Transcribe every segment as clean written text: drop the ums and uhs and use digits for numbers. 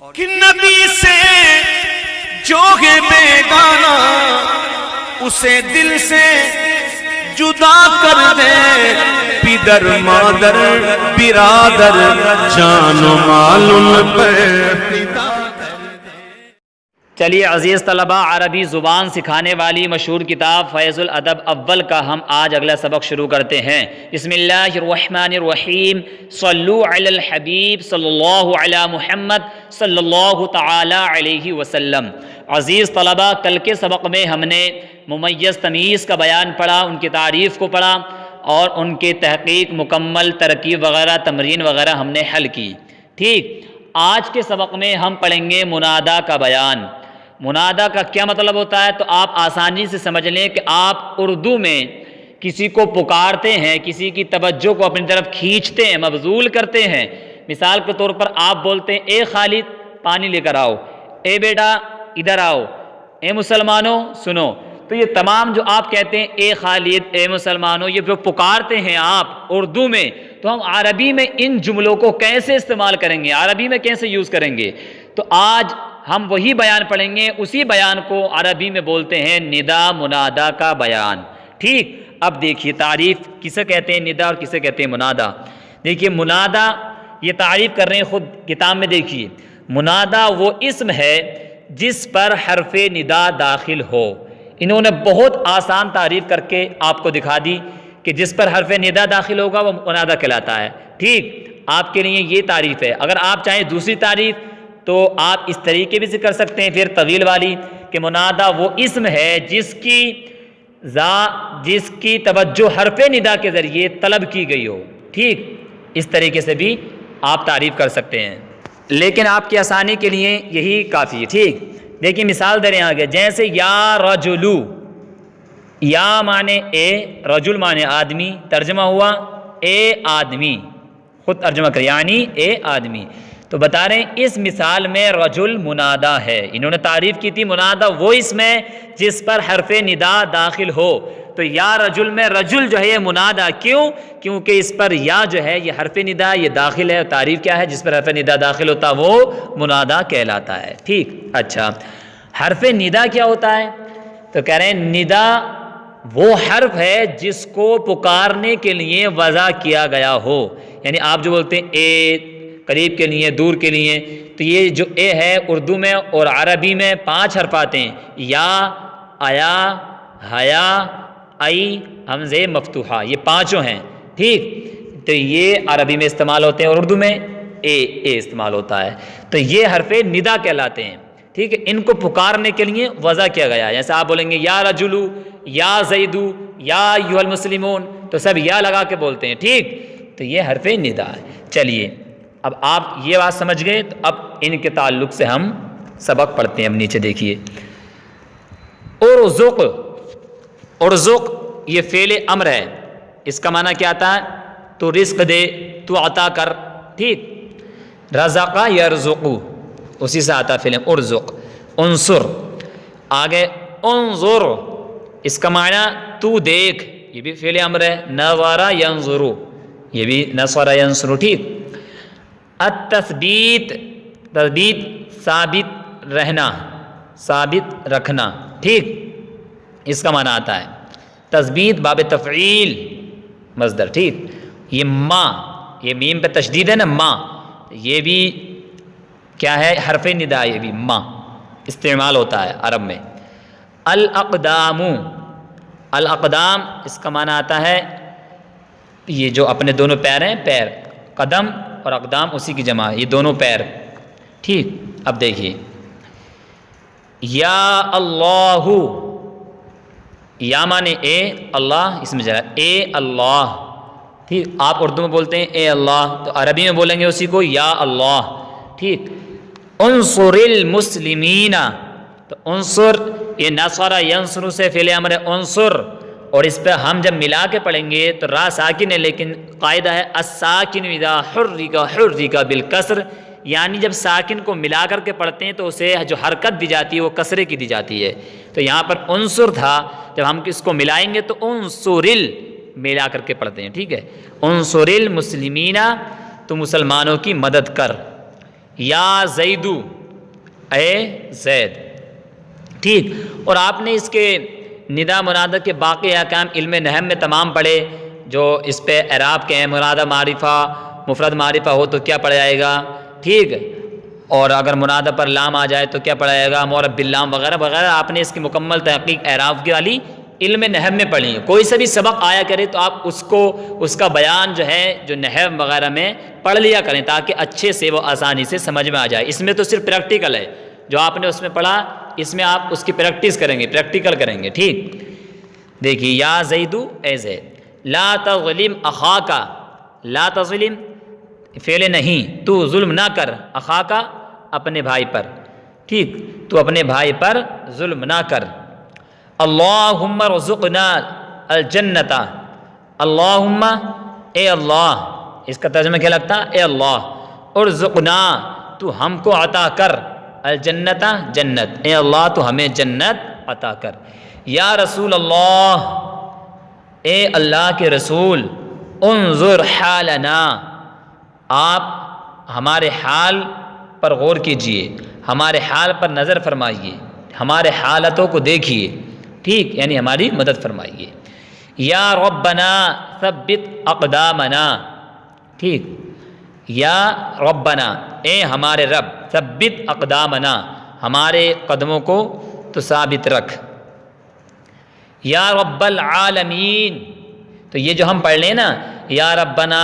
کہ نبی سے جو ہے بیگانہ اسے دل سے جدا کر دے، پدر مادر برادر جان و مال ان پر فدا۔ چلیے عزیز طلباء، عربی زبان سکھانے والی مشہور کتاب فیض الادب اول کا ہم آج اگلا سبق شروع کرتے ہیں۔ بسم اللہ الرحمن الرحیم، صلو علی الحبیب صلی اللہ علی محمد صلی اللہ تعالی علیہ وسلم۔ عزیز طلباء، کل کے سبق میں ہم نے ممیز تمیز کا بیان پڑھا، ان کی تعریف کو پڑھا اور ان کے تحقیق، مکمل، ترکیب وغیرہ، تمرین وغیرہ ہم نے حل کی۔ ٹھیک، آج کے سبق میں ہم پڑھیں گے منادا کا بیان۔ منادا کا کیا مطلب ہوتا ہے تو آپ آسانی سے سمجھ لیں کہ آپ اردو میں کسی کو پکارتے ہیں، کسی کی توجہ کو اپنی طرف کھینچتے ہیں، مبذول کرتے ہیں۔ مثال کے طور پر آپ بولتے ہیں اے خالد پانی لے کر آؤ، اے بیٹا ادھر آؤ، اے مسلمانوں سنو۔ تو یہ تمام جو آپ کہتے ہیں اے خالد، اے مسلمانوں، یہ جو پکارتے ہیں آپ اردو میں، تو ہم عربی میں ان جملوں کو کیسے استعمال کریں گے، عربی میں کیسے یوز کریں گے؟ تو آج ہم وہی بیان پڑھیں گے، اسی بیان کو عربی میں بولتے ہیں ندا منادا کا بیان۔ ٹھیک، اب دیکھیے تعریف کسے کہتے ہیں ندا اور کسے کہتے ہیں منادا۔ دیکھیے منادا، یہ تعریف کر رہے ہیں خود کتاب میں، دیکھیے منادا وہ اسم ہے جس پر حرف ندا داخل ہو۔ انہوں نے بہت آسان تعریف کر کے آپ کو دکھا دی کہ جس پر حرف ندا داخل ہوگا وہ منادا کہلاتا ہے۔ ٹھیک، آپ کے لیے یہ تعریف ہے۔ اگر آپ چاہیں دوسری تعریف تو آپ اس طریقے بھی سے کر سکتے ہیں، پھر طویل والی، کہ منادا وہ اسم ہے جس کی توجہ حرف ندا کے ذریعے طلب کی گئی ہو۔ ٹھیک، اس طریقے سے بھی آپ تعریف کر سکتے ہیں، لیکن آپ کی آسانی کے لیے یہی کافی ہے۔ ٹھیک، دیکھیے مثال دے رہے ہیں آگے، جیسے یا رجلو، یا مانے اے، رجل مانے آدمی، ترجمہ ہوا اے آدمی، خود ترجمہ کر یعنی اے آدمی۔ تو بتا رہے ہیں اس مثال میں رجل منادا ہے۔ انہوں نے تعریف کی تھی منادا وہ اسم ہے جس پر حرف ندا داخل ہو۔ تو یا رجل میں رجل جو ہے یہ منادا، کیوں؟ کیونکہ اس پر یا جو ہے یہ حرف ندا یہ داخل ہے، اور تعریف کیا ہے جس پر حرف ندا داخل ہوتا وہ منادا کہلاتا ہے۔ ٹھیک، اچھا حرف ندا کیا ہوتا ہے؟ تو کہہ رہے ہیں ندا وہ حرف ہے جس کو پکارنے کے لیے وضع کیا گیا ہو۔ یعنی آپ جو بولتے ہیں اے قریب کے لیے، دور کے لیے، تو یہ جو اے ہے اردو میں اور عربی میں 5 حرف آتے ہیں، یا، ایا، حیا، ای، حمزے مفتوحہ، یہ 5 ہیں۔ ٹھیک، تو یہ عربی میں استعمال ہوتے ہیں اور اردو میں اے استعمال ہوتا ہے، تو یہ حرف ندا کہلاتے ہیں۔ ٹھیک ہے، ان کو پکارنے کے لیے وضع کیا گیا ہے۔ جیسے آپ بولیں گے یا رجلو، یا زیدو، یا ایھا المسلمون، تو سب یا لگا کے بولتے ہیں۔ ٹھیک، تو یہ حرف ندا ہے۔ چلیے اب آپ یہ بات سمجھ گئے، تو اب ان کے تعلق سے ہم سبق پڑھتے ہیں۔ اب نیچے دیکھیے، ارزق، ارزق یہ فعل امر ہے، اس کا معنی کیا آتا ہے؟ تو رزق دے، تو عطا کر۔ ٹھیک، رزق یرزق، اسی سے آتا فعل ارزق۔ انصر، آگے انظر، اس کا معنی تو دیکھ، یہ بھی فعل امر ہے۔ نظر ینظر، یہ بھی نصر ینصر۔ ٹھیک، التثبیت، تثبیت ثابت رہنا، ثابت رکھنا۔ ٹھیک، اس کا معنی آتا ہے تثبیت باب تفعیل مصدر۔ ٹھیک، یہ ما، یہ میم پہ تشدید ہے نا، ما، یہ بھی کیا ہے؟ حرف ندا، یہ بھی ما استعمال ہوتا ہے عرب میں۔ الاقدام، الاقدام اس کا معنی آتا ہے یہ جو اپنے دونوں پیر ہیں، پیر، قدم اور اقدام اسی کی جمع، یہ دونوں پیر۔ ٹھیک، اب دیکھیے یا اللہ، یا مانے اے، اللہ اس میں جگہ اے اللہ۔ ٹھیک، آپ اردو میں بولتے ہیں اے اللہ، تو عربی میں بولیں گے اسی کو یا اللہ۔ ٹھیک، انصر المسلمین، تو انصر یہ نصر ینصر سے فعل امر ہے انصر، اور اس پہ ہم جب ملا کے پڑھیں گے تو را ساکن ہے، لیکن قاعدہ ہے الساکن اذا حرک حرک بالکسر، یعنی جب ساکن کو ملا کر کے پڑھتے ہیں تو اسے جو حرکت دی جاتی ہے وہ کسرے کی دی جاتی ہے۔ تو یہاں پر انصر تھا، جب ہم اس کو ملائیں گے تو انصرل ملا کر کے پڑھتے ہیں۔ ٹھیک ہے، انصر المسلمین، تو مسلمانوں کی مدد کر، یا زیدو اے زید، ٹھیک. اور آپ نے اس کے ندا منادہ کے باقی احکام علم نحو میں تمام پڑھے جو اس پہ اعراب کے ہیں. منادہ معرفہ مفرد معرفہ ہو تو کیا پڑھا جائے گا، ٹھیک. اور اگر منادہ پر لام آ جائے تو کیا پڑھا جائے گا، معرب باللام وغیرہ وغیرہ. آپ نے اس کی مکمل تحقیق اعراب کی والی علم نحو میں پڑھی ہے. کوئی سا بھی سبق آیا کرے تو آپ اس کا بیان جو ہے جو نحو وغیرہ میں پڑھ لیا کریں تاکہ اچھے سے وہ آسانی سے سمجھ میں آ جائے. اس میں تو صرف پریکٹیکل ہے، جو آپ نے اس میں پڑھا اس میں آپ اس کی پریکٹس کریں گے، پریکٹیکل کریں گے، ٹھیک. دیکھیے یا زیدو اے زید، لا تظلم اخاکا، لا تظلم فعل نہیں، تو ظلم نہ کر، اخاکا اپنے بھائی پر، ٹھیک. تو اپنے بھائی پر ظلم نہ کر. اللہم ارزقنا الجنت، اللہم اے اللہ، اس کا ترجمہ کیا لگتا، اے اللہ، ارزقنا تو ہم کو عطا کر، الجنت جنت، اے اللہ تو ہمیں جنت عطا کر. یا رسول اللہ، اے اللہ کے رسول، انظر حالنا، آپ ہمارے حال پر غور کیجئے، ہمارے حال پر نظر فرمائیے، ہمارے حالتوں کو دیکھیے، ٹھیک، یعنی ہماری مدد فرمائیے. یا ربنا ثبت اقدامنا، ٹھیک. یا ربنا اے ہمارے رب، ثبت اقدامنا ہمارے قدموں کو تو ثابت رکھ. یا رب العالمین، تو یہ جو ہم پڑھ لیں نا یا ربنا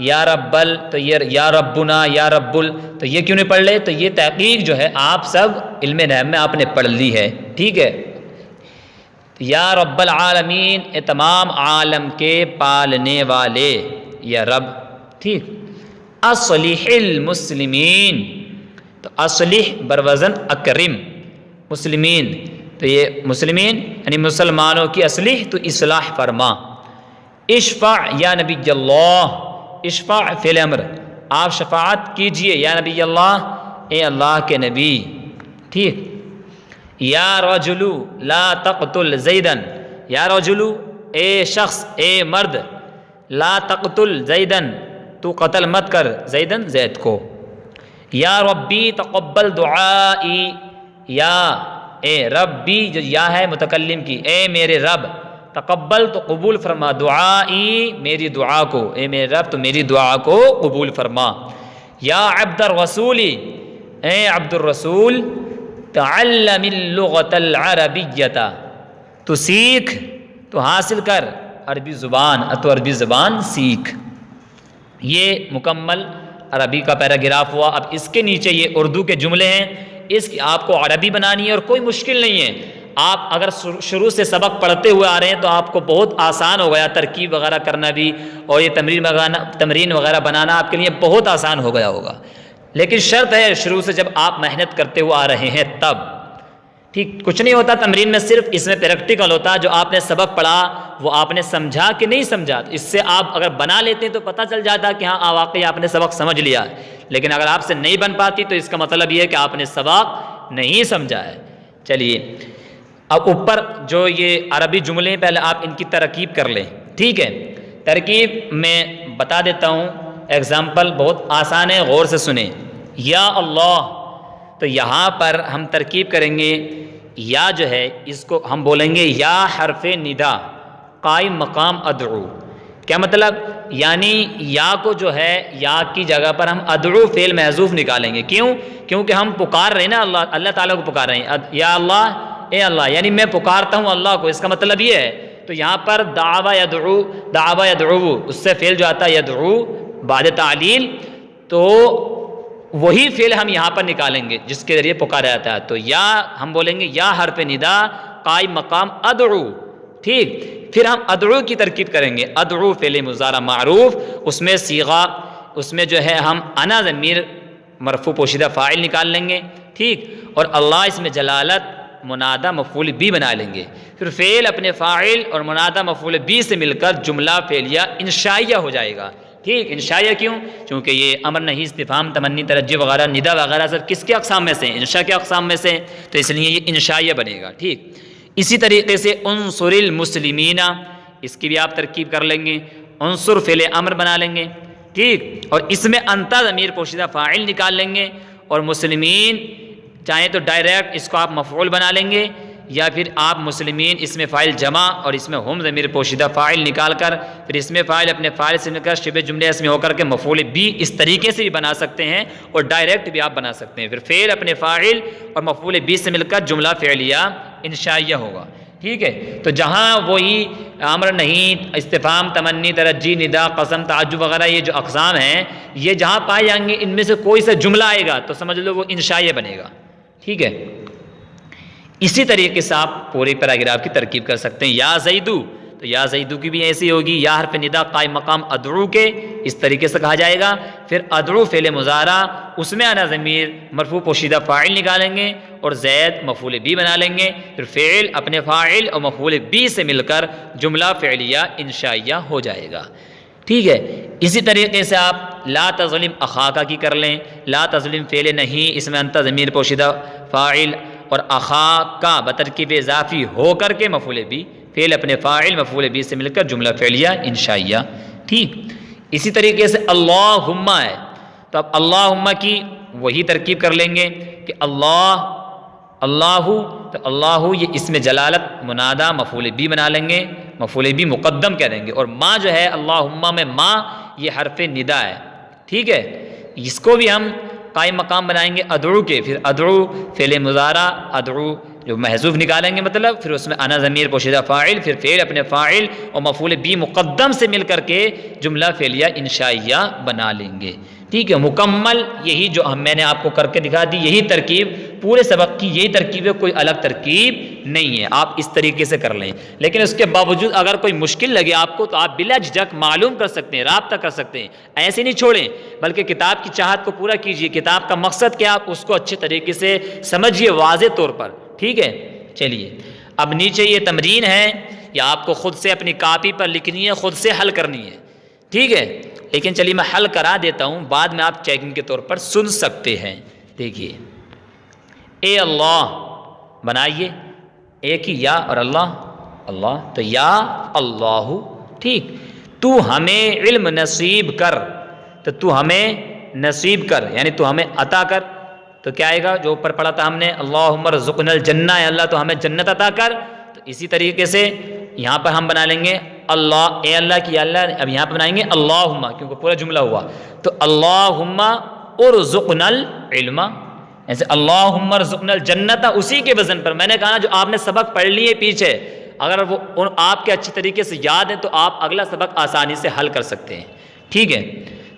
یا ربل، تو یہ یا ربنا یا ربل، تو یہ کیوں نہیں پڑھ لے، تو یہ تحقیق جو ہے آپ سب علم نحو میں آپ نے پڑھ لی ہے، ٹھیک ہے. یا رب العالمین اے تمام عالم کے پالنے والے یا رب، ٹھیک. اصلح المسلمین، تو اصلح بروزن اکرم، مسلمین تو یہ مسلمین یعنی مسلمانوں کی اصلح تو اصلاح فرما. اشفع یا نبی اللہ، اشفع فعل امر، آپ شفاعت کیجئے یا نبی اللہ، اے اللہ کے نبی، ٹھیک. یا رجلو لا تقتل زیدن، یا رجلو اے شخص، اے مرد، لا تقتل زیدن تو قتل مت کر زیدن زید کو. یا ربی تقبل دعائی، یا اے ربی جو یا ہے متکلم کی، اے میرے رب، تقبل تو قبول فرما، دعائی میری دعا کو، اے میرے رب تو میری دعا کو قبول فرما. یا عبد الرسول، اے عبد الرسول، تعلم اللغۃ العربیۃ، تو سیکھ تو حاصل کر عربی زبان، تو عربی زبان سیکھ. یہ مکمل عربی کا پیراگراف ہوا. اب اس کے نیچے یہ اردو کے جملے ہیں، اس کی آپ کو عربی بنانی ہے اور کوئی مشکل نہیں ہے. آپ اگر شروع سے سبق پڑھتے ہوئے آ رہے ہیں تو آپ کو بہت آسان ہو گیا ترکیب وغیرہ کرنا بھی، اور یہ تمرین وغیرہ بنانا آپ کے لیے بہت آسان ہو گیا ہوگا. لیکن شرط ہے شروع سے جب آپ محنت کرتے ہوئے آ رہے ہیں تب، ٹھیک. کچھ نہیں ہوتا تمرین میں، صرف اس میں پریکٹیکل ہوتا ہے. جو آپ نے سبق پڑھا وہ آپ نے سمجھا کہ نہیں سمجھا، اس سے آپ اگر بنا لیتے تو پتہ چل جاتا کہ ہاں واقعی آپ نے سبق سمجھ لیا. لیکن اگر آپ سے نہیں بن پاتی تو اس کا مطلب یہ ہے کہ آپ نے سبق نہیں سمجھا ہے. چلیے اب اوپر جو یہ عربی جملے ہیں پہلے آپ ان کی ترکیب کر لیں، ٹھیک ہے. ترکیب میں بتا دیتا ہوں، ایگزامپل بہت آسان ہے، غور سے سنیں. یا اللہ، تو یہاں پر ہم ترکیب کریں گے. یا جو ہے اس کو ہم بولیں گے یا حرف ندا قائم مقام ادعو. کیا مطلب، یعنی یا کو جو ہے یا کی جگہ پر ہم ادعو فعل محذوف نکالیں گے. کیوں؟ کیونکہ ہم پکار رہے ہیں نا اللہ تعالیٰ کو پکار رہے ہیں. یا اللہ، اے اللہ، یعنی میں پکارتا ہوں اللہ کو، اس کا مطلب یہ ہے. تو یہاں پر دعوی یدعو، دعوی یدعو، اس سے فعل جو آتا ہے یدعو بعد تعلیل، تو وہی فعل ہم یہاں پر نکالیں گے جس کے ذریعے پکارا جاتا ہے. تو یا ہم بولیں گے یا حرف ندا قائم مقام ادعو، ٹھیک. پھر ہم ادعو کی ترکیب کریں گے. ادعو فعل مضارع معروف، اس میں صیغہ، اس میں جو ہے ہم انا ضمیر مرفوع پوشیدہ فاعل نکال لیں گے، ٹھیک. اور اللہ اس میں جلالت منادہ مفعول بھی بنا لیں گے. پھر فعل اپنے فاعل اور منادہ مفعول بھی سے مل کر جملہ فعلیہ انشائیہ ہو جائے گا، ٹھیک. انشائیہ کیوں؟ چونکہ یہ امر نہیں، استفہام، تمنی، ترجی وغیرہ، ندا وغیرہ سب کس کے اقسام میں سے ہیں؟ انشاء کے اقسام میں سے، تو اس لیے یہ انشائیہ بنے گا، ٹھیک. اسی طریقے سے انصر المسلمین، اس کی بھی آپ ترکیب کر لیں گے. انصر فعل امر بنا لیں گے، ٹھیک. اور اس میں انت ضمیر پوشیدہ فاعل نکال لیں گے اور مسلمین چاہیں تو ڈائریکٹ اس کو آپ مفعول بنا لیں گے، یا پھر آپ مسلمین اس میں فاعل جمع اور اس میں ہم ضمیر پوشیدہ فاعل نکال کر پھر اس میں فاعل اپنے فاعل سے مل کر شبہ جملے اس میں ہو کر کے مفعول بھی اس طریقے سے بھی بنا سکتے ہیں، اور ڈائریکٹ بھی آپ بنا سکتے ہیں۔ پھر فعل اپنے فاعل اور مفعول بھی سے مل کر جملہ فعلیہ انشائیہ ہوگا، ٹھیک ہے۔ تو جہاں وہی امر نہیں، استفہام، تمنی، ترجی، ندا، قسم، تعجب وغیرہ یہ جو اقسام ہیں، یہ جہاں پائے جائیں گے ان میں سے کوئی سا جملہ آئے گا تو سمجھ لو وہ انشائیہ بنے گا، ٹھیک ہے۔ اسی طریقے سے آپ پورے پیراگراف کی ترکیب کر سکتے ہیں۔ یا زیدو، تو یا زیدو کی بھی ایسی ہوگی، یا حرف ندا قائم مقام ادعو کے، اس طریقے سے کہا جائے گا۔ پھر ادعو فعل مضارع، اس میں انا ضمیر مرفوع پوشیدہ فاعل نکالیں گے اور زید مفعول بھی بنا لیں گے، پھر فعل اپنے فاعل اور مفعول بھی سے مل کر جملہ فعلیہ انشائیہ ہو جائے گا، ٹھیک ہے۔ اسی طریقے سے آپ لا تظلم اخاکا کی کر لیں۔ لا تظلم فعل نہیں، اس میں انت ضمیر پوشیدہ فاعل اور اخاکا بترکیب اضافی ہو کر کے مفعول بھی، فعل اپنے فاعل مفعول بھی سے مل کر جملہ فعلیہ انشائیہ، ٹھیک۔ اسی طریقے سے اللہم ہے، تو اب اللہم کی وہی ترکیب کر لیں گے کہ اللہ، تو اللہ یہ اسم جلالت منادہ مفعول بھی بنا لیں گے، مفعول بھی مقدم کہہ دیں گے، اور ما جو ہے اللہم میں ما یہ حرف ندا ہے، ٹھیک ہے۔ اس کو بھی ہم قائم مقام بنائیں گے ادعو کے، پھر ادعو فعل مضارع ادعو جو محذوف نکالیں گے، مطلب پھر اس میں انا ضمیر پوشیدہ فاعل، پھر فعل اپنے فاعل اور مفعول بھی مقدم سے مل کر کے جملہ فعلیہ انشائیہ بنا لیں گے، ٹھیک ہے۔ مکمل یہی جو میں نے آپ کو کر کے دکھا دی، یہی ترکیب پورے سبق کی، یہی ترکیب ہے، کوئی الگ ترکیب نہیں ہے، آپ اس طریقے سے کر لیں۔ لیکن اس کے باوجود اگر کوئی مشکل لگے آپ کو تو آپ بلا جھجک معلوم کر سکتے ہیں، رابطہ کر سکتے ہیں، ایسے نہیں چھوڑیں، بلکہ کتاب کی چاہت کو پورا کیجیے۔ کتاب کا مقصد کیا، آپ اس کو اچھے طریقے سے سمجھیے واضح طور پر، ٹھیک ہے۔ چلیے اب نیچے یہ تمرین ہے، یا آپ کو خود سے اپنی کاپی پر لکھنی ہے، خود سے حل کرنی ہے، ٹھیک ہے۔ لیکن چلیے میں حل کرا دیتا ہوں، بعد میں آپ چیکنگ کے طور پر سن سکتے ہیں۔ دیکھیے، اے اللہ بنائیے، ایک ہی یا اور اللہ، تو یا اللہ، ٹھیک۔ تو ہمیں علم نصیب کر، تو تو ہمیں نصیب کر یعنی تو ہمیں عطا کر، تو کیا آئے گا جو اوپر پڑھا تھا ہم نے، اللہم ارزقنا الجنہ، یا اللہ تو ہمیں جنت عطا کر۔ تو اسی طریقے سے یہاں پر ہم بنا لیں گے اللہ، اے اللہ کی اللہ، اب یہاں پہ بنائیں گے اللہم کیونکہ پورا جملہ ہوا، تو اللہم ارزقنا العلم، ایسے اللہم ارزقنا الجنت اسی کے وزن پر۔ میں نے کہا جو آپ نے سبق پڑھ لیے پیچھے، اگر وہ آپ کے اچھی طریقے سے یاد ہے تو آپ اگلا سبق آسانی سے حل کر سکتے ہیں، ٹھیک ہے۔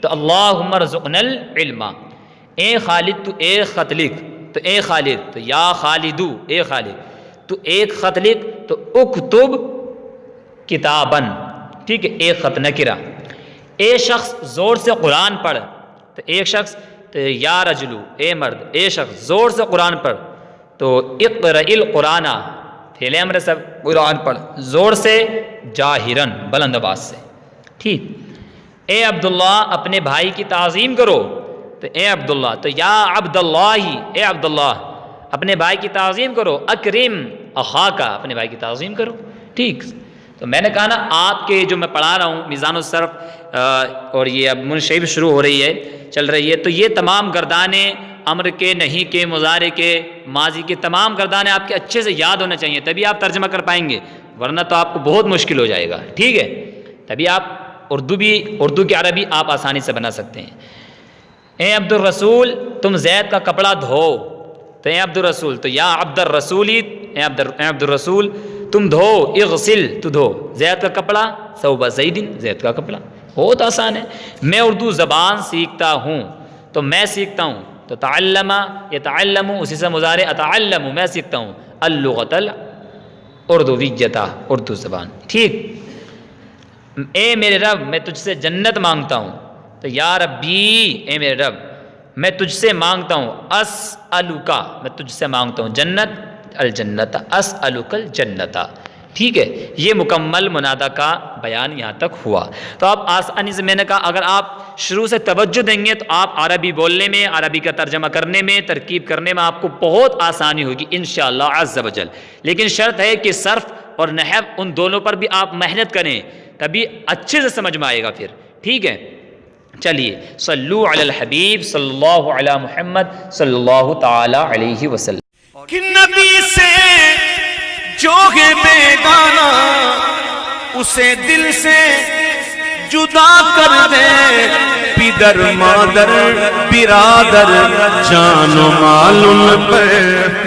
تو اللہم ارزقنا العلم، اے خالد تو ایک خط لکھ، تو اے خالد، تو یا خالدو، اے خالد تو ایک خط لکھ، تو اکتب کتابن، ٹھیک ہے، ایک خط نکرہ۔ اے شخص زور سے قرآن پڑھ، تو ایک شخص، تو یا رجلو، اے مرد، اے شخص زور سے قرآن پڑھ، تو اقرأ القرآن، فعل امر سب قرآن پڑھ، زور سے، جاہرن بلند آواز سے، ٹھیک۔ اے عبداللہ اپنے بھائی کی تعظیم کرو، تو اے عبداللہ، تو یا عبداللہ، اے عبداللہ اپنے بھائی کی تعظیم کرو، اکرم اخاکا اپنے بھائی کی تعظیم کرو، ٹھیک۔ تو میں نے کہا نا آپ کے جو میں پڑھا رہا ہوں میزان الصرف اور یہ اب منشیب شروع ہو رہی ہے، چل رہی ہے، تو یہ تمام گردانے امر کے، نہیں کے، مضارع کے، ماضی کے تمام گردانے آپ کے اچھے سے یاد ہونا چاہیے، تبھی آپ ترجمہ کر پائیں گے، ورنہ تو آپ کو بہت مشکل ہو جائے گا، ٹھیک ہے۔ تبھی آپ اردو کی عربی آپ آسانی سے بنا سکتے ہیں۔ اے عبد الرسول تم زید کا کپڑا دھو، تو اے عبد الرسول، تو یا عبد الرسولی، اے عبد الرسول تم دھو، اغسل تو دھو زید کا کپڑا، ثوب زید زید کا کپڑا، بہت آسان ہے۔ میں اردو زبان سیکھتا ہوں، تو میں سیکھتا ہوں، تو تعلم یتعلم اسی سے مضارع اتعلم میں سیکھتا ہوں، اللغۃ الاردویۃ اردو زبان، ٹھیک۔ اے میرے رب میں تجھ سے جنت مانگتا ہوں، تو یا ربی اے میرے رب میں تجھ سے مانگتا ہوں، اسألک میں تجھ سے مانگتا ہوں جنت، الجنت اسألک الجنت، ٹھیک ہے۔ یہ مکمل منادہ کا بیان یہاں تک ہوا۔ تو آپ آسانی سے، میں نے کہا اگر آپ شروع سے توجہ دیں گے تو آپ عربی بولنے میں، عربی کا ترجمہ کرنے میں، ترکیب کرنے میں آپ کو بہت آسانی ہوگی انشاءاللہ عز و جل۔ لیکن شرط ہے کہ صرف اور نحو ان دونوں پر بھی آپ محنت کریں، تبھی اچھے سے سمجھ میں آئے گا پھر، ٹھیک ہے۔ چلیے صلو علی الحبیب صلی اللہ علی محمد صلی اللہ تعالی علیہ وسلم. کہ نبی سے جو ہے بیگانہ اسے دل سے جدا کر دے. پدر مادر برادر جان و مال ان پہ